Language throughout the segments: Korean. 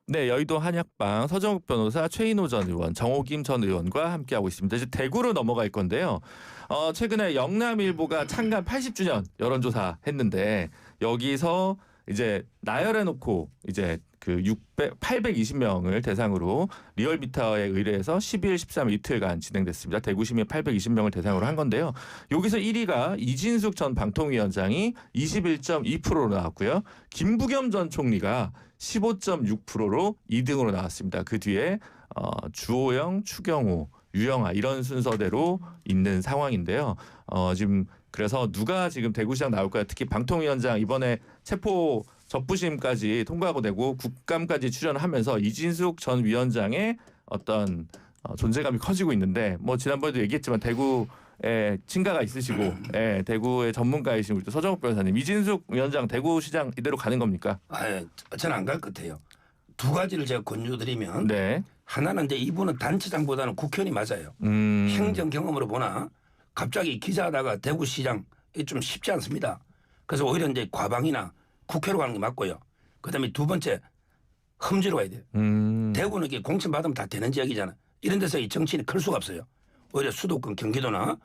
네, 여의도 한약방 서정욱 변호사, 최인호 전 의원, 정호김 전 의원과 함께하고 있습니다. 이제 대구로 넘어갈 건데요. 최근에 영남일보가 창간 80주년 여론조사 했는데 여기서 이제 나열해놓고 이제 그 820명을 대상으로 리얼미터에 의뢰해서 12일, 13일 이틀간 진행됐습니다. 대구 시민 820명을 대상으로 한 건데요. 여기서 1위가 이진숙 전 방통위원장이 21.2%로 나왔고요. 김부겸 전 총리가 15.6%로 2등으로 나왔습니다. 그 뒤에 주호영, 추경호, 유영아 이런 순서대로 있는 상황인데요. 지금 그래서 누가 지금 대구시장 나올까요? 특히 방통위원장 이번에 체포 접부심까지 통과하고 되고 국감까지 출연하면서 이진숙 전 위원장의 어떤 존재감이 커지고 있는데 뭐 지난번에도 얘기했지만 대구에 친가가 있으시고 대구의 전문가이신 우리 또 서정욱 변호사님 이진숙 위원장 대구시장 이대로 가는 겁니까? 저는 안 갈 것 같아요. 두 가지를 제가 권유드리면 네. 하나는 이제 이분은 단체장보다는 국회의원이 맞아요. 행정 경험으로 보나 갑자기 기자하다가 대구시장 좀 쉽지 않습니다. 그래서 오히려 이제 과방이나 국회로 가는 게 맞고요. 그다음에 두 번째 험지로 가야 돼요. 대구는 이게 공천 받으면 다 되는 지역이잖아. 이런 데서 이 정치인이 클 수가 없어요. 오히려 수도권 경기도나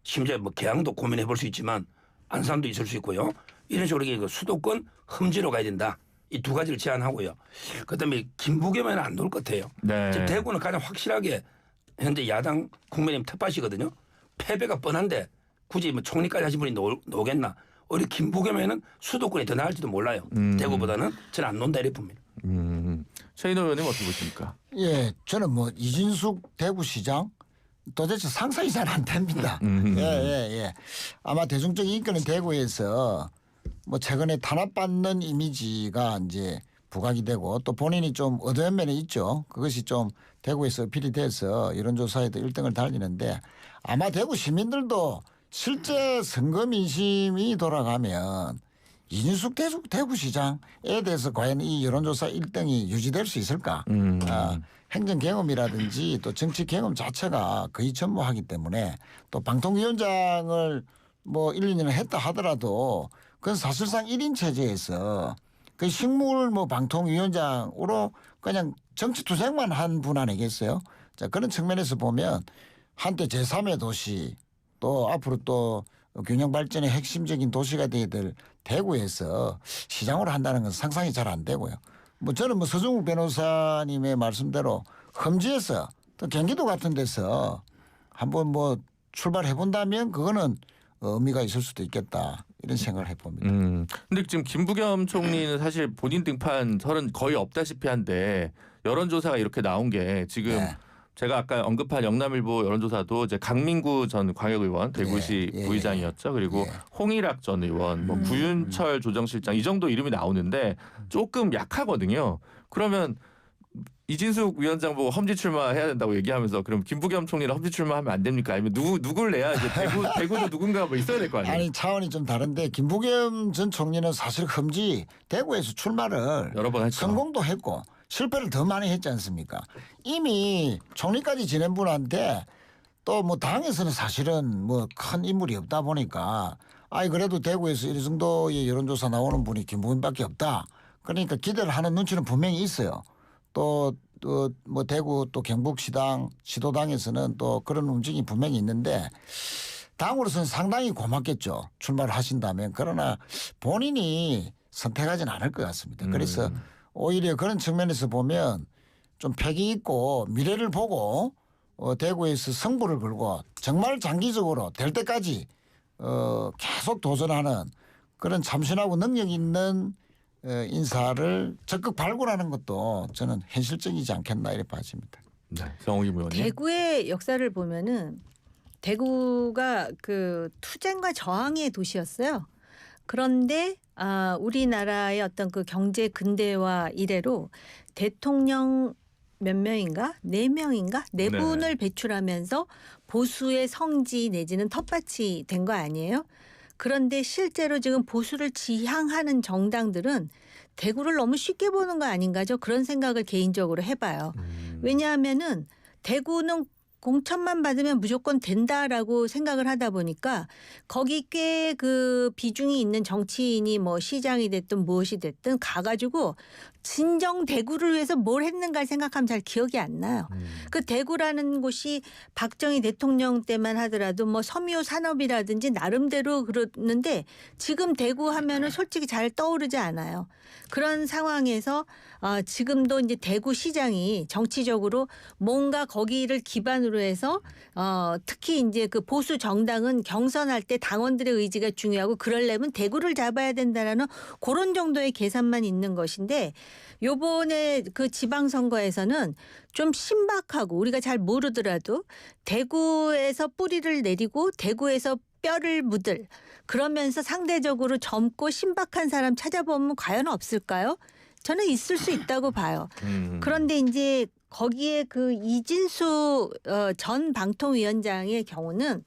심지어 뭐 계양도 고민해 볼 수 있지만 안산도 있을 수 있고요. 이런 식으로 이게 수도권 험지로 가야 된다. 이 두 가지를 제안하고요. 그다음에 김부겸은 안 놓을 것 같아요. 네. 지금 대구는 가장 확실하게 현재 야당 국민의힘 텃밭이거든요. 패배가 뻔한데 굳이 뭐 총리까지 하신 분이 놓겠나. 우리 김부겸에는 수도권이 더 나을지도 몰라요. 대구보다는 저는 안 논다 이렇게 봅니다. 최인호 의원님 어떻게 보십니까? 예, 저는 뭐 이진숙 대구시장 도대체 상상이 잘 안 됩니다. 예. 아마 대중적 인기는 대구에서 뭐 최근에 탄압받는 이미지가 이제 부각이 되고 또 본인이 좀 어두운 면이 있죠. 그것이 좀 대구에서 어필이 돼서 여론조사에도 1등을 달리는데 아마 대구 시민들도 실제 선거 민심이 돌아가면 이진숙 대구시장에 대해서 과연 이 여론조사 1등이 유지될 수 있을까? 행정 경험이라든지 또 정치 경험 자체가 거의 전무하기 때문에 또 방통위원장을 뭐 1, 2년을 했다 하더라도 그건 사실상 1인 체제에서 그 식물 뭐 방통위원장으로 그냥 정치 투쟁만 한 분 아니겠어요? 자, 그런 측면에서 보면 한때 제3의 도시 또 앞으로 또 균형 발전의 핵심적인 도시가 되어야 될 대구에서 시장으로 한다는 건 상상이 잘 안 되고요. 뭐 저는 뭐 서정욱 변호사님의 말씀대로 험지에서 또 경기도 같은 데서 한번 뭐 출발해 본다면 그거는 의미가 있을 수도 있겠다 이런 생각을 해봅니다. 근데 지금 김부겸 총리는 사실 본인 등판설은 거의 없다시피 한데 여론조사가 이렇게 나온 게 지금 네. 제가 아까 언급한 영남일보 여론조사도 이제 강민구 전 광역의원 대구시 부의장이었죠. 그리고 홍일학 전 의원, 뭐 구윤철 조정실장 이 정도 이름이 나오는데 조금 약하거든요. 그러면 이진숙 위원장 보고 험지 출마해야 된다고 얘기하면서 그럼 김부겸 총리는 험지 출마하면 안 됩니까? 아니면 누굴 내야 이제 대구도 누군가 뭐 있어야 될 거 아니에요? 아니 차원이 좀 다른데 김부겸 전 총리는 사실 험지 대구에서 출마를 여러 번 했죠. 성공도 했고 실패를 더 많이 했지 않습니까? 이미 총리까지 지낸 분한테 또 뭐 당에서는 사실은 뭐 큰 인물이 없다 보니까 그래도 대구에서 이 정도의 여론조사 나오는 분이 김부겸밖에 없다. 그러니까 기대를 하는 눈치는 분명히 있어요. 또 뭐 대구 또 경북시당 시도당에서는 또 그런 움직임이 분명히 있는데 당으로서는 상당히 고맙겠죠. 출마를 하신다면. 그러나 본인이 선택하지는 않을 것 같습니다. 그래서 오히려 그런 측면에서 보면 좀 패기 있고 미래를 보고 대구에서 승부를 걸고 정말 장기적으로 될 때까지 계속 도전하는 그런 참신하고 능력 있는 인사를 적극 발굴하는 것도 저는 현실적이지 않겠나 이렇게 봐집니다. 네, 정호김 의원님. 대구의 역사를 보면은 대구가 그 투쟁과 저항의 도시였어요. 그런데 우리나라의 어떤 그 경제 근대화 이래로 대통령 몇 명인가? 4명인가? 4분을 배출하면서 보수의 성지 내지는 텃밭이 된 거 아니에요? 그런데 실제로 지금 보수를 지향하는 정당들은 대구를 너무 쉽게 보는 거 아닌가죠? 그런 생각을 개인적으로 해봐요. 왜냐하면은 대구는 공천만 받으면 무조건 된다라고 생각을 하다 보니까 거기 꽤 그 비중이 있는 정치인이 뭐 시장이 됐든 무엇이 됐든 가가지고 진정 대구를 위해서 뭘 했는가 생각하면 잘 기억이 안 나요. 그 대구라는 곳이 박정희 대통령 때만 하더라도 뭐 섬유 산업이라든지 나름대로 그러는데 지금 대구 하면은 솔직히 잘 떠오르지 않아요. 그런 상황에서 지금도 이제 대구시장이 정치적으로 뭔가 거기를 기반으로 해서 특히 이제 그 보수 정당은 경선할 때 당원들의 의지가 중요하고 그러려면 대구를 잡아야 된다라는 그런 정도의 계산만 있는 것인데 요번에 그 지방선거에서는 좀 신박하고 우리가 잘 모르더라도 대구에서 뿌리를 내리고 대구에서 뼈를 묻을 그러면서 상대적으로 젊고 신박한 사람 찾아보면 과연 없을까요? 저는 있을 수 있다고 봐요. 그런데 이제 거기에 그 이진수 전 방통위원장의 경우는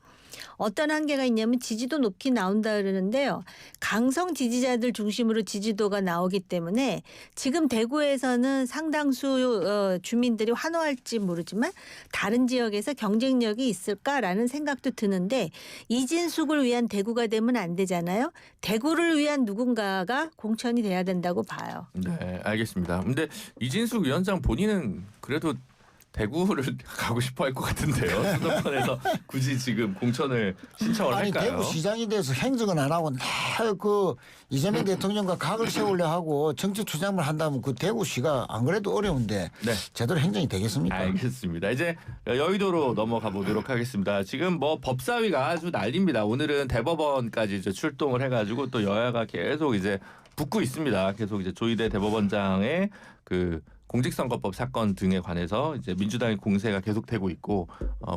어떤 한계가 있냐면 지지도 높게 나온다 그러는데요. 강성 지지자들 중심으로 지지도가 나오기 때문에 지금 대구에서는 상당수 주민들이 환호할지 모르지만 다른 지역에서 경쟁력이 있을까라는 생각도 드는데 이진숙을 위한 대구가 되면 안 되잖아요. 대구를 위한 누군가가 공천이 돼야 된다고 봐요. 네, 알겠습니다. 근데 이진숙 위원장 본인은 그래도 대구를 가고 싶어 할 것 같은데요. 수도권에서 굳이 지금 공천을 신청을 아니 할까요? 대구시장이 돼서 행정은 안 하고 그 이재명 대통령과 각을 세우려 하고 정치 투쟁을 한다면 그 대구시가 안 그래도 어려운데 네. 제대로 행정이 되겠습니까? 알겠습니다. 이제 여의도로 넘어가 보도록 하겠습니다. 지금 뭐 법사위가 아주 난립니다. 오늘은 대법원까지 이제 출동을 해가지고 또 여야가 계속 이제 붙고 있습니다. 계속 이제 조희대 대법원장의 그 공직선거법 사건 등에 관해서 이제 민주당의 공세가 계속되고 있고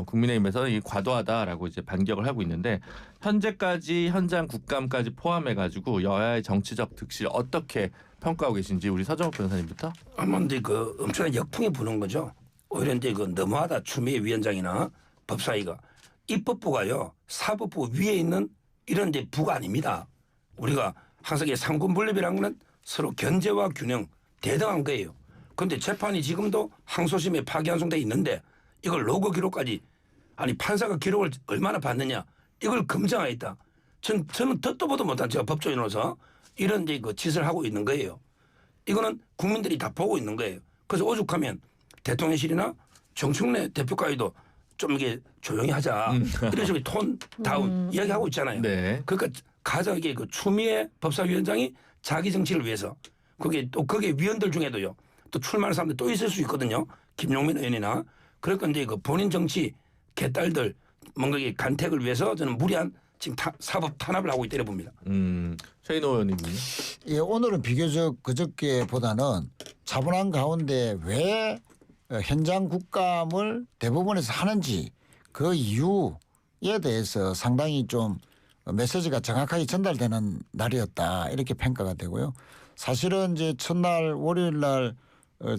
국민의힘에서 이 과도하다라고 이제 반격을 하고 있는데 현재까지 현장 국감까지 포함해가지고 여야의 정치적 득실 어떻게 평가하고 계신지 우리 서정욱 변호사님부터. 아마 근데 그 엄청난 역풍이 부는 거죠. 오히려 이제 그 너무하다 추미애 위원장이나 법사위가 입법부가요 사법부 위에 있는 이런 이제 부가 아닙니다. 우리가 항상 삼권 분립이라는 거는 서로 견제와 균형 대등한 거예요. 그런데 재판이 지금도 항소심에 파기환송돼 있는데 이걸 로그 기록까지 아니 판사가 기록을 얼마나 받느냐 이걸 검증하겠다. 저는 듣도 보도 못한 제가 법조인으로서 이런 이제 그 짓을 하고 있는 거예요. 이거는 국민들이 다 보고 있는 거예요. 그래서 오죽하면 대통령실이나 정청래 대표까지도 좀 이게 조용히 하자 이런 식으로 톤 다운 이야기하고 있잖아요. 네. 그러니까 가장 이게 그 추미애 법사위원장이 자기 정치를 위해서 그게 또 거기에 위원들 중에도요. 또 출마하는 사람들 또 있을 수 있거든요. 김용민 의원이나 그러니까 이제 그 본인 정치 개딸들 뭔가 이게 간택을 위해서 저는 무리한 지금 사법 탄압을 하고 있다고 봅니다. 최인호 의원님이. 예, 오늘은 비교적 그저께보다는 차분한 가운데 왜 현장 국감을 대법원에서 하는지 그 이유에 대해서 상당히 좀 메시지가 정확하게 전달되는 날이었다 이렇게 평가가 되고요. 사실은 이제 첫날 월요일 날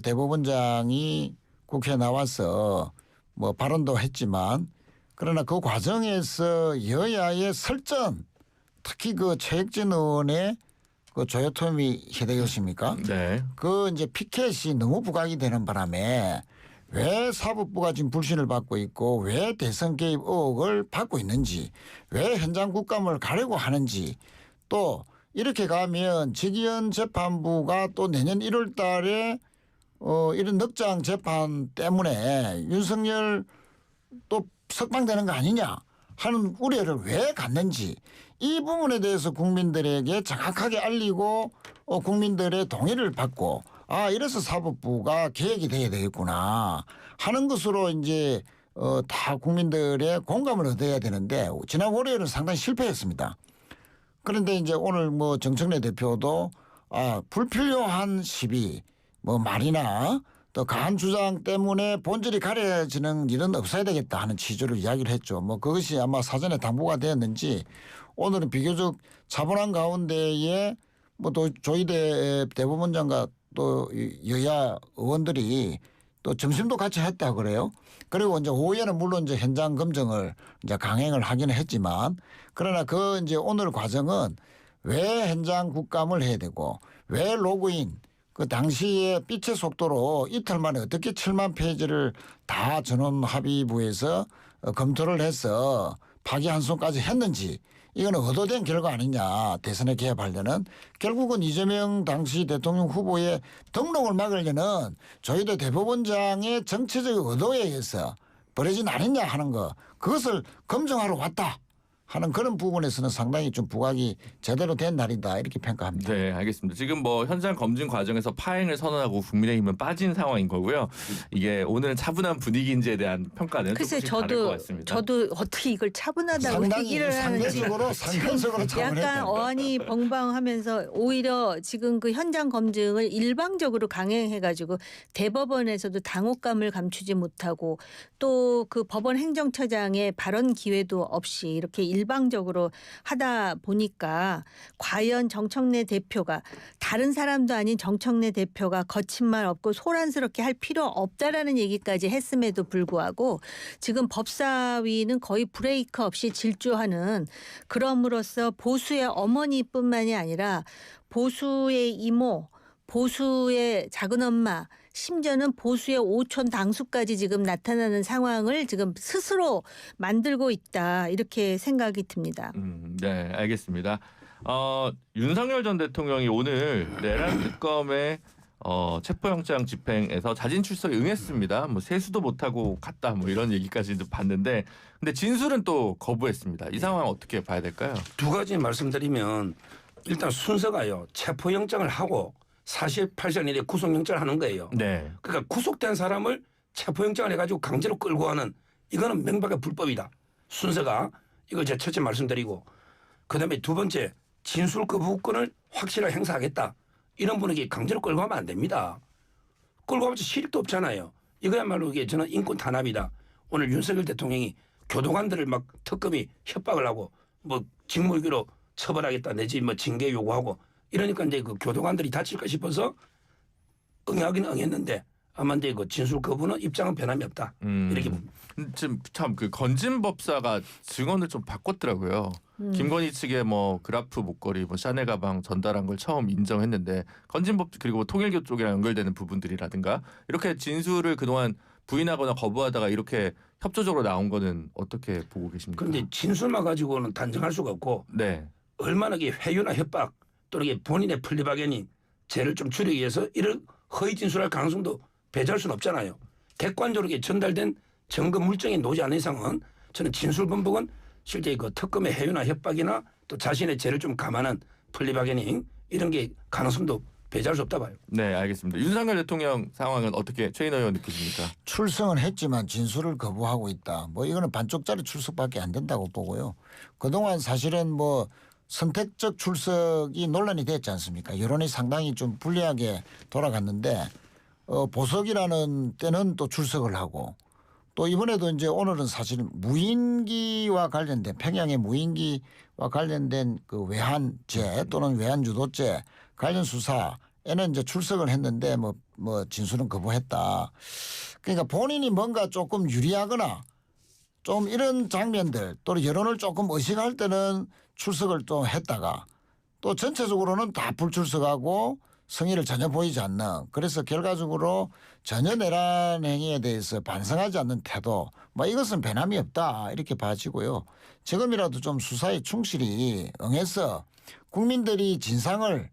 대법원장이 국회에 나와서 뭐 발언도 했지만 그러나 그 과정에서 여야의 설전 특히 그 최혁진 의원의 그 조여토미 히데요시입니까? 네. 그 이제 피켓이 너무 부각이 되는 바람에 왜 사법부가 지금 불신을 받고 있고 왜 대선 개입 의혹을 받고 있는지 왜 현장 국감을 가려고 하는지 또 이렇게 가면 직위원 재판부가 또 내년 1월 달에 이런 넉장 재판 때문에 윤석열 또 석방되는 거 아니냐 하는 우려를 왜 갖는지 이 부분에 대해서 국민들에게 정확하게 알리고 국민들의 동의를 받고 이래서 사법부가 개혁이 돼야 되겠구나 하는 것으로 이제 다 국민들의 공감을 얻어야 되는데 지난 월요일은 상당히 실패했습니다. 그런데 이제 오늘 뭐 정청래 대표도 불필요한 시비 뭐 말이나 또 강한 주장 때문에 본질이 가려지는 일은 없어야 되겠다 하는 취지로 이야기를 했죠. 뭐 그것이 아마 사전에 당부가 되었는지 오늘은 비교적 차분한 가운데에 뭐 또 조희대 대법원장과 또 여야 의원들이 또 점심도 같이 했다 그래요. 그리고 이제 오후에는 물론 이제 현장 검증을 이제 강행을 하기는 했지만 그러나 그 이제 오늘 과정은 왜 현장 국감을 해야 되고 왜 로그인 그 당시에 빛의 속도로 이틀 만에 어떻게 7만 페이지를 다 전원 합의부에서 검토를 해서 파기환송까지 했는지 이거는 의도된 결과 아니냐. 대선에 개입하려는. 결국은 이재명 당시 대통령 후보의 등록을 막으려는 조희대 대법원장의 정치적 의도에 의해서 벌어진 아니냐 하는 거. 그것을 검증하러 왔다 하는 그런 부분에서는 상당히 좀 부각이 제대로 된 날이다 이렇게 평가합니다. 네, 알겠습니다. 지금 뭐 현장 검증 과정에서 파행을 선언하고 국민의힘은 빠진 상황인 거고요. 이게 오늘은 차분한 분위기인지에 대한 평가는 글쎄 조금씩 다를 것 같습니다. 저도 어떻게 이걸 차분하다고 얘기를 하는지 상대적으로 약간 어안이 벙벙하면서 오히려 지금 그 현장 검증을 일방적으로 강행해가지고 대법원에서도 당혹감을 감추지 못하고 또 그 법원 행정처장의 발언 기회도 없이 이렇게 일방적으로 하다 보니까 과연 정청래 대표가 다른 사람도 아닌 정청래 대표가 거친 말 없고 소란스럽게 할 필요 없다라는 얘기까지 했음에도 불구하고 지금 법사위는 거의 브레이크 없이 질주하는 그럼으로써 보수의 어머니뿐만이 아니라 보수의 이모 보수의 작은엄마 심지어는 보수의 오촌 당수까지 지금 나타나는 상황을 지금 스스로 만들고 있다 이렇게 생각이 듭니다. 네, 알겠습니다. 윤석열 전 대통령이 오늘 내란 특검의 체포영장 집행에서 자진 출석에 응했습니다. 뭐 세수도 못하고 갔다 뭐 이런 얘기까지도 봤는데 근데 진술은 또 거부했습니다. 이 상황 어떻게 봐야 될까요? 두 가지 말씀드리면 일단 순서가요. 체포영장을 하고 48시간 이내 구속영장을 하는 거예요. 네. 그러니까 구속된 사람을 체포영장을 해가지고 강제로 끌고 가는 이거는 명백한 불법이다. 순서가 이거 제 첫째 말씀드리고 그다음에 두 번째 진술 거부권을 확실하게 행사하겠다. 이런 분에게 강제로 끌고 가면 안 됩니다. 끌고 가면 실익도 없잖아요. 이거야말로 이게 저는 인권 탄압이다. 오늘 윤석열 대통령이 교도관들을 막 특검이 협박을 하고 뭐 직무유기로 처벌하겠다 내지 뭐 징계 요구하고 이러니까 이제 그 교도관들이 다칠까 싶어서 응하긴 응했는데 아마 이제 그 진술 거부는 입장은 변함이 없다. 이렇게 봅니다. 지금 참 그 건진 법사가 증언을 좀 바꿨더라고요. 김건희 측에 뭐 그라프 목걸이, 뭐 샤넬 가방 전달한 걸 처음 인정했는데 건진법 그리고 통일교 쪽이랑 연결되는 부분들이라든가 이렇게 진술을 그동안 부인하거나 거부하다가 이렇게 협조적으로 나온 거는 어떻게 보고 계십니까? 그런데 진술만 가지고는 단정할 수가 없고 네. 얼마나 이게 회유나 협박 또는 이게 본인의 플리바게닝 죄를 좀 줄이기 위해서 이런 허위 진술할 가능성도 배제할 수는 없잖아요. 객관적으로 이게 전달된 증거 물증이 나오지 않는 이상은 저는 진술 번복은 실제 그 특검의 해유나 협박이나 또 자신의 죄를 좀 감안한 플리바게닝 이런 게 가능성도 배제할 수 없다 봐요. 네, 알겠습니다. 윤석열 대통령 상황은 어떻게 최인호 의원 느끼십니까? 출석은 했지만 진술을 거부하고 있다. 뭐 이거는 반쪽짜리 출석밖에 안 된다고 보고요. 그동안 사실은 뭐 선택적 출석이 논란이 됐지 않습니까? 여론이 상당히 좀 불리하게 돌아갔는데 보석이라는 때는 또 출석을 하고 또 이번에도 이제 오늘은 사실 무인기와 관련된 평양의 무인기와 관련된 그 외환죄 또는 외환유도죄 관련 수사에는 이제 출석을 했는데 뭐 진술은 거부했다. 그러니까 본인이 뭔가 조금 유리하거나 좀 이런 장면들 또는 여론을 조금 의식할 때는 출석을 또 했다가 또 전체적으로는 다 불출석하고 성의를 전혀 보이지 않는 그래서 결과적으로 전혀 내란 행위에 대해서 반성하지 않는 태도 뭐 이것은 변함이 없다 이렇게 봐지고요. 지금이라도 좀 수사에 충실히 응해서 국민들이 진상을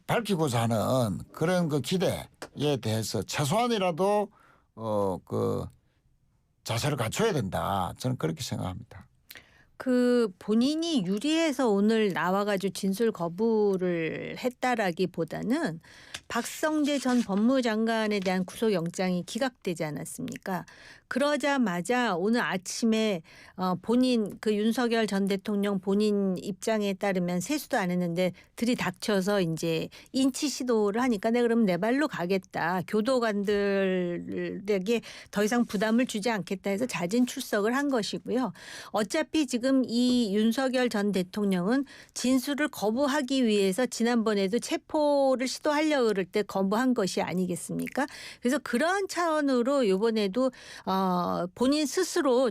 밝히고자 하는 그런 그 기대에 대해서 최소한이라도 그 자세를 갖춰야 된다. 저는 그렇게 생각합니다. 그 본인이 유리해서 오늘 나와가지고 진술 거부를 했다라기보다는 박성재 전 법무장관에 대한 구속영장이 기각되지 않았습니까? 그러자마자 오늘 아침에 본인 그 윤석열 전 대통령 본인 입장에 따르면 세수도 안 했는데 들이닥쳐서 이제 인치 시도를 하니까 내가 그럼 내 발로 가겠다. 교도관들에게 더 이상 부담을 주지 않겠다 해서 자진 출석을 한 것이고요. 어차피 지금 이 윤석열 전 대통령은 진술을 거부하기 위해서 지난번에도 체포를 시도하려고 그럴 때 거부한 것이 아니겠습니까? 그래서 그런 차원으로 이번에도 본인 스스로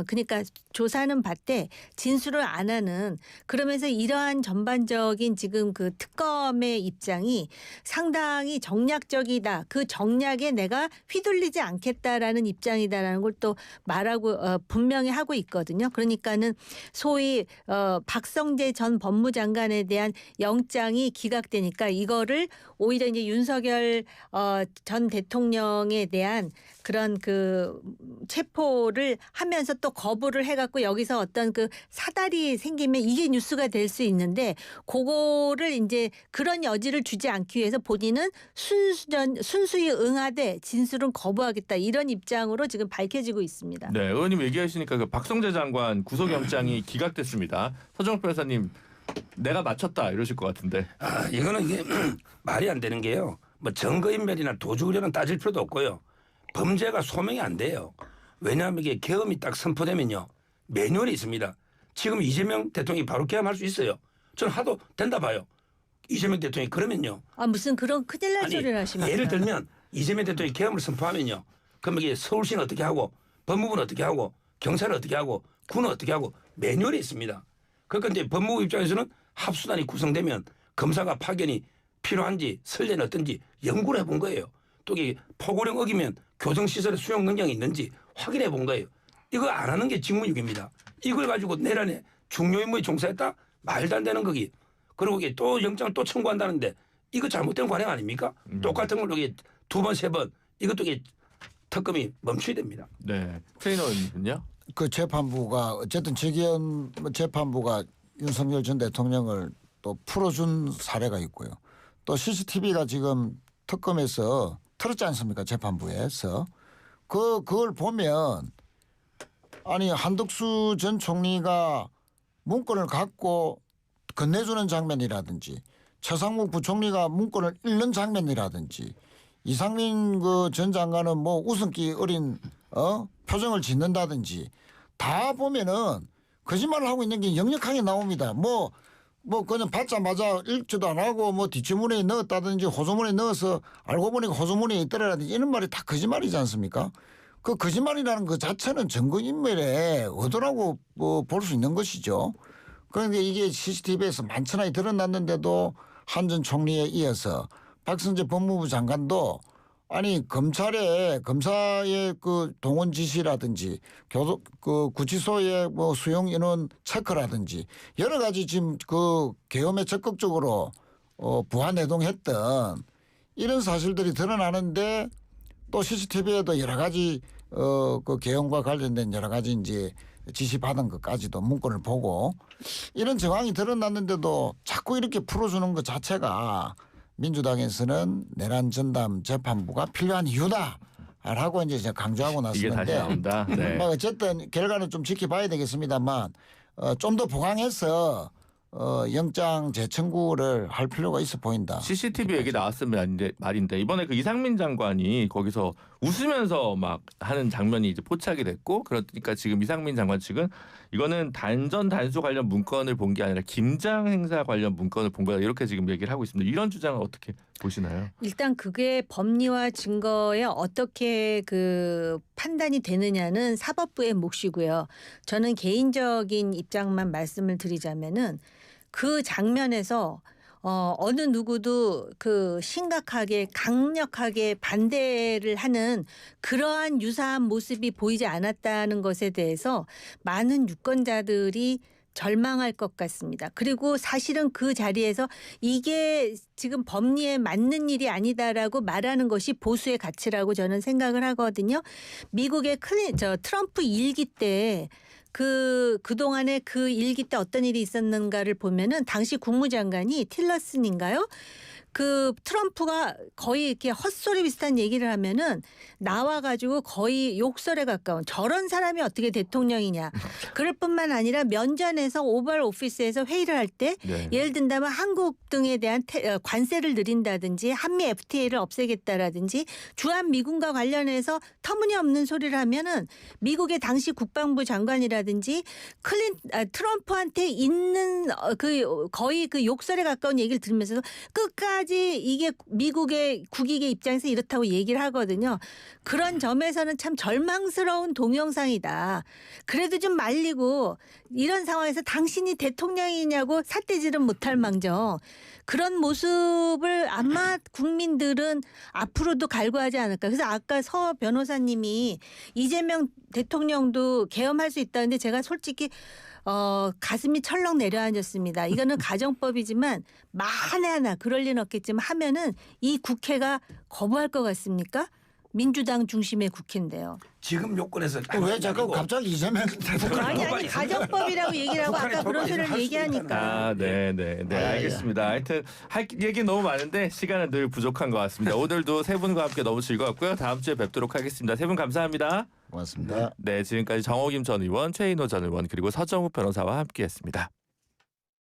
그러니까 조사는 받되 진술을 안 하는 그러면서 이러한 전반적인 지금 그 특검의 입장이 상당히 정략적이다. 그 정략에 내가 휘둘리지 않겠다라는 입장이다라는 걸 또 말하고 분명히 하고 있거든요. 그러니까 하는 소위 박성재 전 법무장관에 대한 영장이 기각되니까 이거를 오히려 이제 윤석열 전 대통령에 대한 그런 그 체포를 하면서 또 거부를 해갖고 여기서 어떤 그 사달이 생기면 이게 뉴스가 될 수 있는데 그거를 이제 그런 여지를 주지 않기 위해서 본인은 순수히 응하되 진술은 거부하겠다 이런 입장으로 지금 밝혀지고 있습니다. 네, 의원님 얘기하시니까 그 박성재 장관 구속영장이 기각됐습니다. 서정욱 변호사님 내가 맞췄다 이러실 것 같은데. 이거는 이게 말이 안 되는 게요. 뭐 증거인멸이나 도주우려는 따질 필요도 없고요. 범죄가 소명이 안 돼요. 왜냐하면 이게 계엄이 딱 선포되면요. 매뉴얼이 있습니다. 지금 이재명 대통령이 바로 계엄할 수 있어요. 저는 하도 된다 봐요. 이재명 대통령이 그러면요. 무슨 그런 큰일 날 소리를 하십니까? 예를 들면 이재명 대통령이 계엄을 선포하면요. 그럼 이게 서울시는 어떻게 하고 법무부는 어떻게 하고 경찰은 어떻게 하고 군은 어떻게 하고 매뉴얼이 있습니다. 그러니까 이제 법무부 입장에서는 합수단이 구성되면 검사가 파견이 필요한지 선례는 어떤지 연구를 해본 거예요. 또 이게 포고령 어기면 교정시설에 수용 능력이 있는지 확인해 본 거예요. 이거 안 하는 게 직무유기입니다. 이걸 가지고 내란에 중요 임무에 종사했다? 말도 안 되는 거기. 그리고 이게 또 영장을 또 청구한다는데 이거 잘못된 관행 아닙니까? 똑같은 걸로 이게 두 번, 세 번 이것도 이게 특검이 멈춰야 됩니다. 네, 최인호는요? 그 재판부가 어쨌든 지기현 재판부가 윤석열 전 대통령을 또 풀어준 사례가 있고요. 또 CCTV가 지금 특검에서 틀었지 않습니까? 재판부에서. 그걸 보면 아니 한덕수 전 총리가 문건을 갖고 건네주는 장면이라든지 최상무 부총리가 문건을 읽는 장면이라든지 이상민 그 전 장관은 뭐 웃음기 어린 표정을 짓는다든지 다 보면은 거짓말을 하고 있는 게 역력하게 나옵니다. 뭐 그냥 받자마자 읽지도 안 하고 뭐 뒷주머니에 넣었다든지 호주머니에 넣어서 알고 보니까 호주머니에 있더라든지 이런 말이 다 거짓말이지 않습니까? 그 거짓말이라는 그 자체는 증거인멸의 의도라고 볼 수 있는 것이죠. 그런데 이게 CCTV에서 만천하에 드러났는데도 한 전 총리에 이어서 박성재 법무부 장관도 아니 검사의 그 동원 지시라든지 그 구치소의 뭐 수용 인원 체크라든지 여러 가지 지금 그 계엄에 적극적으로 부하내동했던 이런 사실들이 드러나는데 또 CCTV에도 여러 가지 그 계엄과 관련된 여러 가지 이제 지시 받은 것까지도 문건을 보고 이런 정황이 드러났는데도 자꾸 이렇게 풀어주는 것 자체가 민주당에서는 내란 전담 재판부가 필요한 이유다라고 이제 강조하고 이게 다시 났었는데 나온다. 네. 뭐 어쨌든 결과는 좀 지켜봐야 되겠습니다만 좀 더 보강해서 영장 재청구를 할 필요가 있어 보인다. CCTV 얘기 나왔으면 말인데 이번에 그 이상민 장관이 거기서 웃으면서 막 하는 장면이 이제 포착이 됐고 그러니까 지금 이상민 장관 측은 이거는 단전 단수 관련 문건을 본 게 아니라 김장 행사 관련 문건을 본 거다 이렇게 지금 얘기를 하고 있습니다. 이런 주장은 어떻게 보시나요? 일단 그게 법리와 증거에 어떻게 그 판단이 되느냐는 사법부의 몫이고요. 저는 개인적인 입장만 말씀을 드리자면은 그 장면에서 어느 누구도 그 심각하게 강력하게 반대를 하는 그러한 유사한 모습이 보이지 않았다는 것에 대해서 많은 유권자들이 절망할 것 같습니다. 그리고 사실은 그 자리에서 이게 지금 법리에 맞는 일이 아니다라고 말하는 것이 보수의 가치라고 저는 생각을 하거든요. 미국의 트럼프 일기 때 그동안에 그 일기 때 어떤 일이 있었는가를 보면은 당시 국무장관이 틸러슨인가요? 그 트럼프가 거의 이렇게 헛소리 비슷한 얘기를 하면은 나와가지고 거의 욕설에 가까운 저런 사람이 어떻게 대통령이냐. 그럴 뿐만 아니라 면전에서 오벌 오피스에서 회의를 할 때 네. 예를 든다면 한국 등에 대한 관세를 늘린다든지 한미 FTA를 없애겠다라든지 주한 미군과 관련해서 터무니없는 소리를 하면은 미국의 당시 국방부 장관이라든지 트럼프한테 있는 그 거의 그 욕설에 가까운 얘기를 들으면서 끝까지 까지 이게 미국의 국익의 입장에서 이렇다고 얘기를 하거든요. 그런 점에서는 참 절망스러운 동영상이다. 그래도 좀 말리고 이런 상황에서 당신이 대통령이냐고 삿대질은 못할 망정. 그런 모습을 아마 국민들은 앞으로도 갈구하지 않을까. 그래서 아까 서 변호사님이 이재명 대통령도 계엄할 수 있다는데 제가 솔직히 가슴이 철렁 내려앉았습니다. 이거는 가정법이지만 만에 하나 그럴 리는 없겠지만 하면은 이 국회가 거부할 것 같습니까? 민주당 중심의 국회인데요. 지금 요건에서 왜 자꾸 갑자기 이재명 아니 가정법이라고 얘기를 하고 아까 그런 소리를 얘기하니까. 네, 알겠습니다. 하여튼 할 얘기 너무 많은데 시간은 늘 부족한 것 같습니다. 오늘도 세 분과 함께 너무 즐거웠고요. 다음 주에 뵙도록 하겠습니다. 세 분 감사합니다. 고맙습니다. 네, 지금까지 정호김 전 의원, 최인호 전 의원 그리고 서정욱 변호사와 함께했습니다.